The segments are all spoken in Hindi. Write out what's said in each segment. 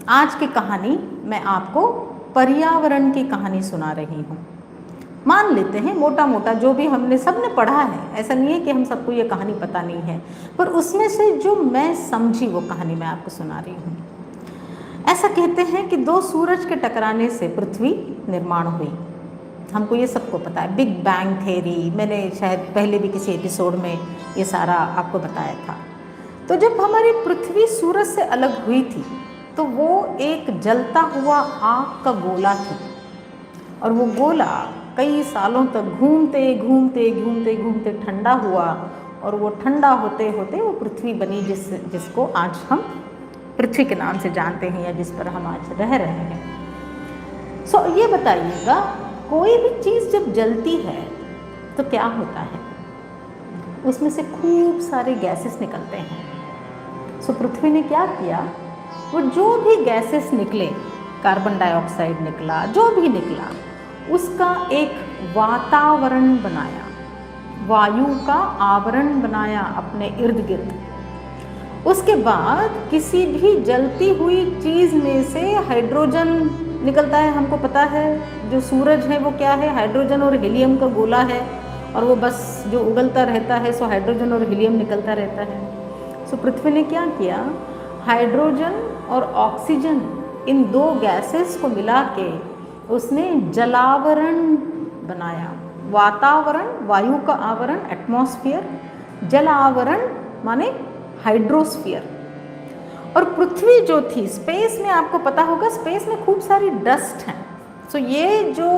आज की कहानी मैं आपको पर्यावरण की कहानी सुना रही हूँ। मान लेते हैं मोटा मोटा जो भी हमने सबने पढ़ा है, ऐसा नहीं है कि हम सबको ये कहानी पता नहीं है, पर उसमें से जो मैं समझी वो कहानी मैं आपको सुना रही हूँ। ऐसा कहते हैं कि दो सूरज के टकराने से पृथ्वी निर्माण हुई। हमको ये सबको पता है, बिग बैंग थ्योरी, मैंने शायद पहले भी किसी एपिसोड में ये सारा आपको बताया था। तो जब हमारी पृथ्वी सूरज से अलग हुई थी तो वो एक जलता हुआ आग का गोला थी, और वो गोला कई सालों तक घूमते घूमते घूमते घूमते ठंडा हुआ, और वो ठंडा होते होते वो पृथ्वी बनी जिसको आज हम पृथ्वी के नाम से जानते हैं, या जिस पर हम आज रह रहे हैं। सो ये बताइएगा, कोई भी चीज़ जब जलती है तो क्या होता है? उसमें से खूब सारे गैसेस निकलते हैं। सो पृथ्वी ने क्या किया, वो जो भी गैसेस निकले, कार्बन डाइऑक्साइड निकला, जो भी निकला, उसका एक वातावरण बनाया, वायु का आवरण बनाया अपने इर्द गिर्द। उसके बाद किसी भी जलती हुई चीज़ में से हाइड्रोजन निकलता है। हमको पता है जो सूरज है वो क्या है, हाइड्रोजन और हीलियम का गोला है, और वो बस जो उगलता रहता है, सो हाइड्रोजन और हीलियम निकलता रहता है। सो पृथ्वी ने क्या किया, हाइड्रोजन और ऑक्सीजन इन दो गैसेस को मिला के उसने जलावरण बनाया। वातावरण, वायु का आवरण एटमॉस्फेयर, जल आवरण माने हाइड्रोस्फीयर। और पृथ्वी जो थी, स्पेस में आपको पता होगा, स्पेस में खूब सारी डस्ट हैं। सो ये जो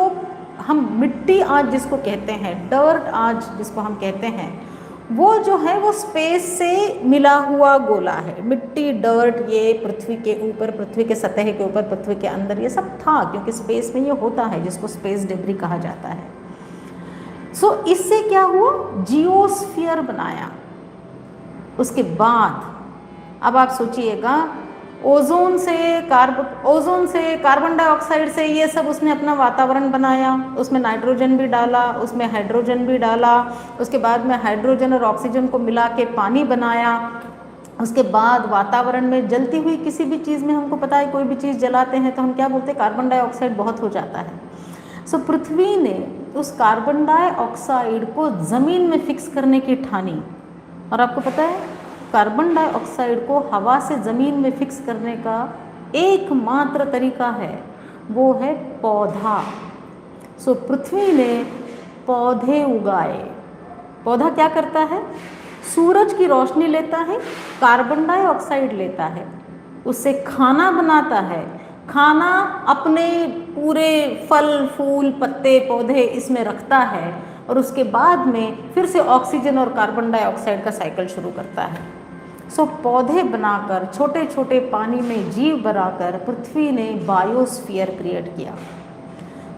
हम मिट्टी आज जिसको कहते हैं, डर्ट आज जिसको हम कहते हैं, वो जो है वो स्पेस से मिला हुआ गोला है। मिट्टी, डर्ट, ये पृथ्वी के ऊपर, पृथ्वी के सतह के ऊपर, पृथ्वी के अंदर ये सब था, क्योंकि स्पेस में ये होता है जिसको स्पेस डेब्री कहा जाता है। सो इससे क्या हुआ, जियोस्फीयर बनाया। उसके बाद अब आप सोचिएगा, ओजोन से कार्बन डाइऑक्साइड से ये सब उसने अपना वातावरण बनाया। उसमें नाइट्रोजन भी डाला, उसमें हाइड्रोजन भी डाला, उसके बाद में हाइड्रोजन और ऑक्सीजन को मिला के पानी बनाया। उसके बाद वातावरण में जलती हुई किसी भी चीज़ में, हमको पता है कोई भी चीज़ जलाते हैं तो हम क्या बोलते हैं, कार्बन डाइऑक्साइड बहुत हो जाता है। सो पृथ्वी ने उस कार्बन डाइऑक्साइड को ज़मीन में फिक्स करने की ठानी। और आपको पता है कार्बन डाइऑक्साइड को हवा से ज़मीन में फिक्स करने का एकमात्र तरीका है, वो है पौधा। सो पृथ्वी ने पौधे उगाए। पौधा क्या करता है, सूरज की रोशनी लेता है, कार्बन डाइऑक्साइड लेता है, उससे खाना बनाता है, खाना अपने पूरे फल फूल पत्ते पौधे इसमें रखता है, और उसके बाद में फिर से ऑक्सीजन और कार्बन डाइऑक्साइड का साइकिल शुरू करता है। सो पौधे बनाकर, छोटे छोटे पानी में जीव बनाकर पृथ्वी ने बायोस्फीयर क्रिएट किया।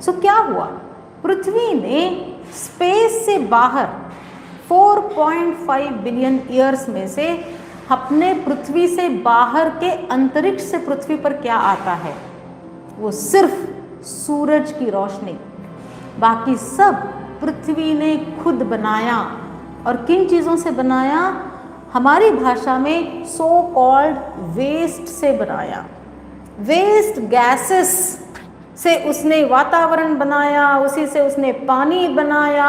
सो क्या हुआ, पृथ्वी ने स्पेस से बाहर 4.5 बिलियन ईयर्स में से अपने पृथ्वी से बाहर के अंतरिक्ष से पृथ्वी पर क्या आता है, वो सिर्फ सूरज की रोशनी। बाकी सब पृथ्वी ने खुद बनाया। और किन चीज़ों से बनाया, हमारी भाषा में सो कॉल्ड वेस्ट से बनाया। वेस्ट गैसेस से उसने वातावरण बनाया, उसी से उसने पानी बनाया,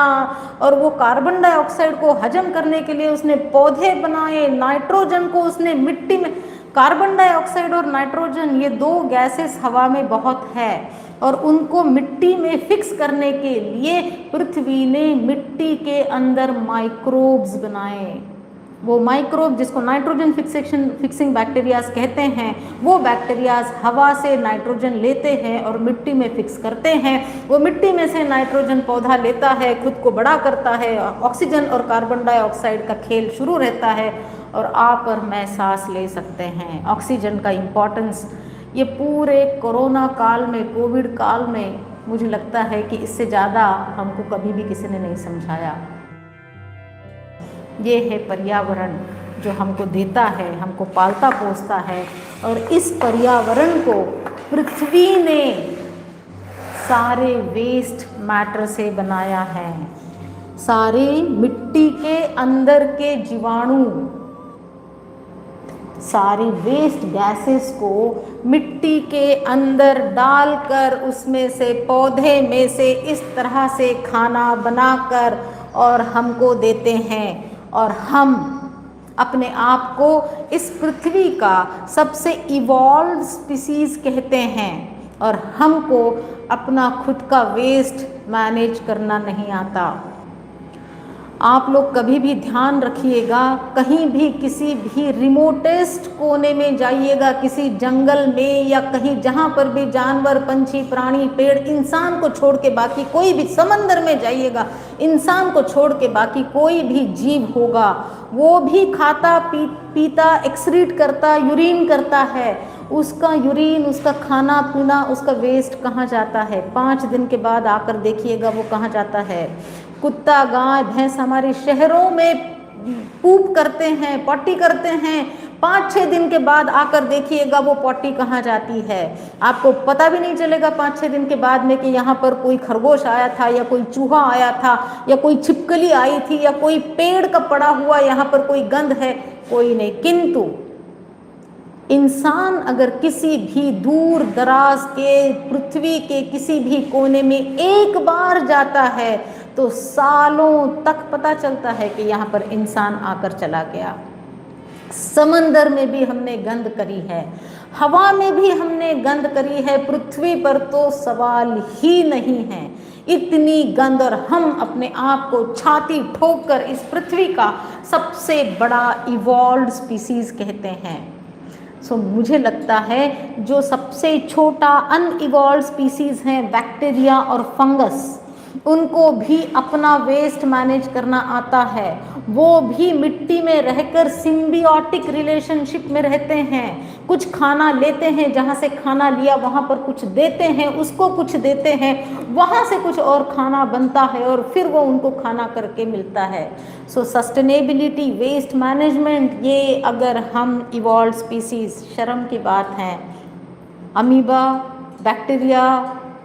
और वो कार्बन डाइऑक्साइड को हजम करने के लिए उसने पौधे बनाए। नाइट्रोजन को उसने मिट्टी में, कार्बन डाइऑक्साइड और नाइट्रोजन ये दो गैसेस हवा में बहुत है, और उनको मिट्टी में फिक्स करने के लिए पृथ्वी ने मिट्टी के अंदर माइक्रोब्स बनाए। वो माइक्रोब जिसको नाइट्रोजन फिक्सिंग बैक्टीरियाज कहते हैं, वो बैक्टीरियाज हवा से नाइट्रोजन लेते हैं और मिट्टी में फिक्स करते हैं। वो मिट्टी में से नाइट्रोजन पौधा लेता है, खुद को बड़ा करता है, ऑक्सीजन और कार्बन डाइऑक्साइड का खेल शुरू रहता है, और आप और मैं सांस ले सकते हैं। ऑक्सीजन का इम्पोर्टेंस ये पूरे कोरोना काल में, कोविड काल में, मुझे लगता है कि इससे ज़्यादा हमको कभी भी किसी ने नहीं समझाया। ये है पर्यावरण जो हमको देता है, हमको पालता पोसता है, और इस पर्यावरण को पृथ्वी ने सारे वेस्ट मैटर से बनाया है। सारे मिट्टी के अंदर के जीवाणु सारी वेस्ट गैसेस को मिट्टी के अंदर डालकर उसमें से, पौधे में से इस तरह से खाना बनाकर और हमको देते हैं, और हम अपने आप को इस पृथ्वी का सबसे इवॉल्व स्पीसीज कहते हैं, और हमको अपना खुद का वेस्ट मैनेज करना नहीं आता। आप लोग कभी भी ध्यान रखिएगा, कहीं भी किसी भी रिमोटेस्ट कोने में जाइएगा, किसी जंगल में या कहीं जहाँ पर भी जानवर, पंछी, प्राणी, पेड़, इंसान को छोड़ के बाकी कोई भी, समंदर में जाइएगा, इंसान को छोड़ के बाकी कोई भी जीव होगा, वो भी खाता पीता, एक्सक्रीट करता, यूरिन करता है। उसका यूरिन, उसका खाना पीना, उसका वेस्ट कहाँ जाता है? 5 दिन के बाद आकर देखिएगा वो कहाँ जाता है। कुत्ता, गाय, भैंस हमारे शहरों में पूप करते हैं, पॉटी करते हैं, 5-6 दिन के बाद आकर देखिएगा वो पॉटी कहाँ जाती है। आपको पता भी नहीं चलेगा 5-6 दिन के बाद में कि यहाँ पर कोई खरगोश आया था, या कोई चूहा आया था, या कोई छिपकली आई थी, या कोई पेड़ का पड़ा हुआ यहाँ पर कोई गंध है, कोई नहीं। किंतु इंसान अगर किसी भी दूर दराज के पृथ्वी के किसी भी कोने में एक बार जाता है तो सालों तक पता चलता है कि यहाँ पर इंसान आकर चला गया। समंदर में भी हमने गंध करी है, हवा में भी हमने गंध करी है, पृथ्वी पर तो सवाल ही नहीं है। इतनी गंध, और हम अपने आप को छाती ठोक कर इस पृथ्वी का सबसे बड़ा इवॉल्व्ड स्पीसीज कहते हैं। सो मुझे लगता है जो सबसे छोटा अनइवॉल्व्ड स्पीसीज हैं, बैक्टीरिया और फंगस, उनको भी अपना वेस्ट मैनेज करना आता है। वो भी मिट्टी में रहकर सिम्बियोटिक रिलेशनशिप में रहते हैं। कुछ खाना लेते हैं, जहाँ से खाना लिया वहाँ पर कुछ देते हैं, उसको कुछ देते हैं, वहाँ से कुछ और खाना बनता है, और फिर वो उनको खाना करके मिलता है। सो सस्टेनेबिलिटी, वेस्ट मैनेजमेंट, ये अगर हम इवॉल्व्ड स्पीसीज, शर्म की बात है, अमीबा, बैक्टीरिया,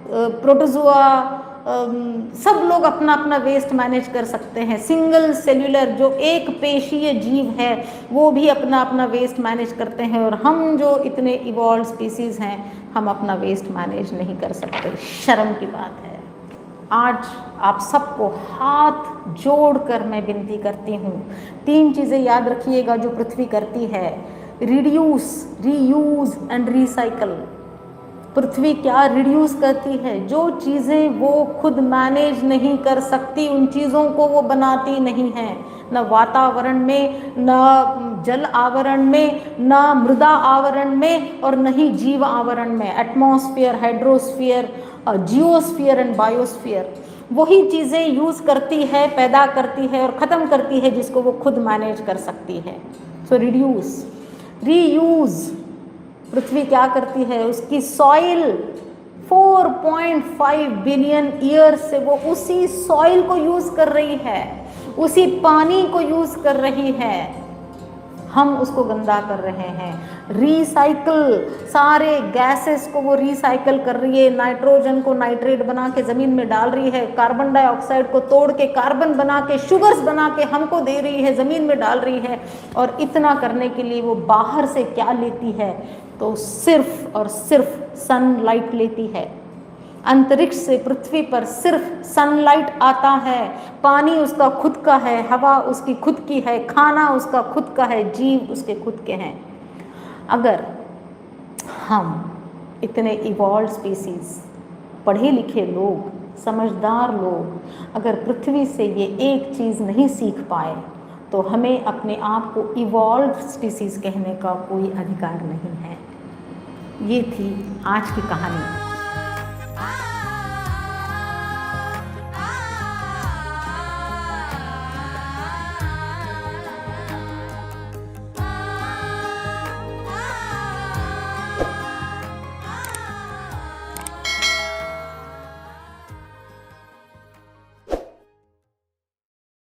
प्रोटोजुआ, सब लोग अपना अपना वेस्ट मैनेज कर सकते हैं। सिंगल सेल्यूलर जो एक पेशीय जीव है वो भी अपना अपना वेस्ट मैनेज करते हैं, और हम जो इतने इवॉल्व स्पीसीज हैं हम अपना वेस्ट मैनेज नहीं कर सकते। शर्म की बात है। आज आप सबको हाथ जोड़कर मैं विनती करती हूँ, 3 चीज़ें याद रखिएगा जो पृथ्वी करती है: रिड्यूस, रीयूज एंड रिसाइकल। पृथ्वी क्या रिड्यूस करती है? जो चीज़ें वो खुद मैनेज नहीं कर सकती उन चीज़ों को वो बनाती नहीं है, न वातावरण में, न जल आवरण में, न मृदा आवरण में, और न ही जीव आवरण में। Atmosphere, hydrosphere, geosphere and biosphere, वही चीज़ें यूज़ करती है, पैदा करती है और ख़त्म करती है जिसको वो खुद मैनेज कर सकती है। सो रिड्यूस, रीयूज़। पृथ्वी क्या करती है? उसकी सॉइल 4.5 बिलियन ईयर से वो उसी सॉइल को यूज़ कर रही है, उसी पानी को यूज़ कर रही है, हम उसको गंदा कर रहे हैं। रिसाइकल, सारे गैसेस को वो रिसाइकल कर रही है, नाइट्रोजन को नाइट्रेट बना के ज़मीन में डाल रही है, कार्बन डाइऑक्साइड को तोड़ के कार्बन बना के, शुगर्स बना के हमको दे रही है, ज़मीन में डाल रही है। और इतना करने के लिए वो बाहर से क्या लेती है? तो सिर्फ और सिर्फ सनलाइट लेती है। अंतरिक्ष से पृथ्वी पर सिर्फ सनलाइट आता है। पानी उसका खुद का है, हवा उसकी खुद की है, खाना उसका खुद का है, जीव उसके खुद के हैं। अगर हम इतने इवॉल्व स्पीसीज, पढ़े लिखे लोग, समझदार लोग, अगर पृथ्वी से ये एक चीज़ नहीं सीख पाए तो हमें अपने आप को इवॉल्व स्पीसीज कहने का कोई अधिकार नहीं है। ये थी आज की कहानी।